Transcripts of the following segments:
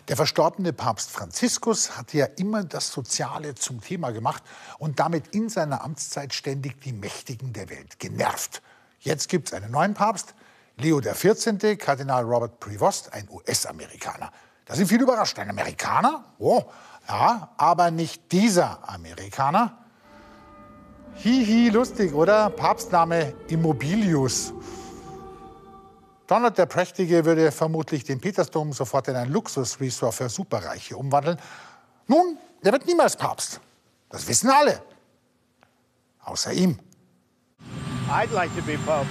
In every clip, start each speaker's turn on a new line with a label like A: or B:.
A: Der verstorbene Papst Franziskus hatte ja immer das Soziale zum Thema gemacht und damit in seiner Amtszeit ständig die Mächtigen der Welt genervt. Jetzt gibt es einen neuen Papst, Leo XIV., Kardinal Robert Prevost, ein US-Amerikaner. Da sind viele überrascht. Ein Amerikaner? Oh, ja, aber nicht dieser Amerikaner. Hihi, lustig, oder? Papstname Immobilius. Donald der Prächtige würde vermutlich den Petersdom sofort in ein Luxusresort für Superreiche umwandeln. Nun, er wird niemals Papst. Das wissen alle. Außer ihm.
B: I'd like to be Pope.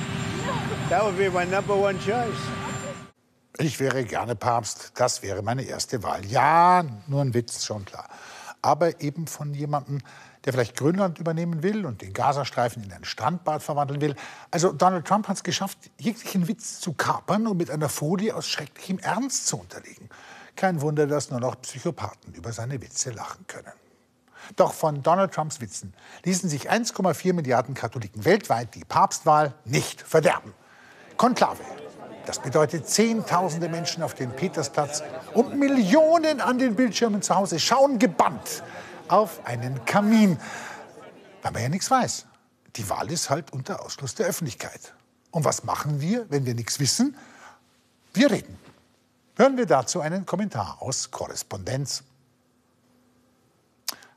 B: That would be my number one choice.
A: Ich wäre gerne Papst. Das wäre meine erste Wahl. Ja, nur ein Witz, schon klar. Aber eben von jemandem, der vielleicht Grönland übernehmen will und den Gazastreifen in ein Strandbad verwandeln will. Also Donald Trump hat es geschafft, jeglichen Witz zu kapern und mit einer Folie aus schrecklichem Ernst zu unterlegen. Kein Wunder, dass nur noch Psychopathen über seine Witze lachen können. Doch von Donald Trumps Witzen ließen sich 1,4 Milliarden Katholiken weltweit die Papstwahl nicht verderben. Konklave. Das bedeutet Zehntausende Menschen auf dem Petersplatz und Millionen an den Bildschirmen zu Hause schauen gebannt auf einen Kamin. Weil man ja nichts weiß. Die Wahl ist halt unter Ausschluss der Öffentlichkeit. Und was machen wir, wenn wir nichts wissen? Wir reden. Hören wir dazu einen Kommentar aus Korrespondenz.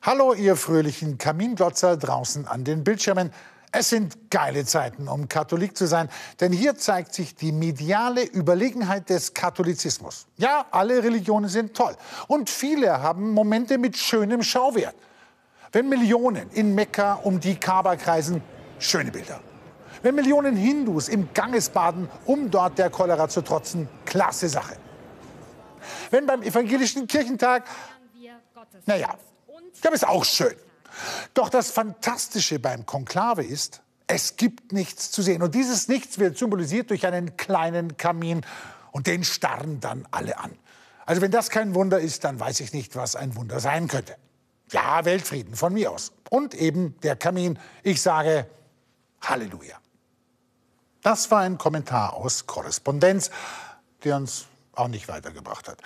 A: Hallo, ihr fröhlichen Kaminglotzer draußen an den Bildschirmen. Es sind geile Zeiten, um Katholik zu sein, denn hier zeigt sich die mediale Überlegenheit des Katholizismus. Ja, alle Religionen sind toll und viele haben Momente mit schönem Schauwert. Wenn Millionen in Mekka um die Kaaba kreisen, schöne Bilder. Wenn Millionen Hindus im Ganges baden, um dort der Cholera zu trotzen, klasse Sache. Wenn beim evangelischen Kirchentag, naja, das ist auch schön. Doch das Fantastische beim Konklave ist, es gibt nichts zu sehen. Und dieses Nichts wird symbolisiert durch einen kleinen Kamin. Und den starren dann alle an. Also wenn das kein Wunder ist, dann weiß ich nicht, was ein Wunder sein könnte. Ja, Weltfrieden von mir aus. Und eben der Kamin. Ich sage Halleluja. Das war ein Kommentar aus Korrespondenz, der uns auch nicht weitergebracht hat.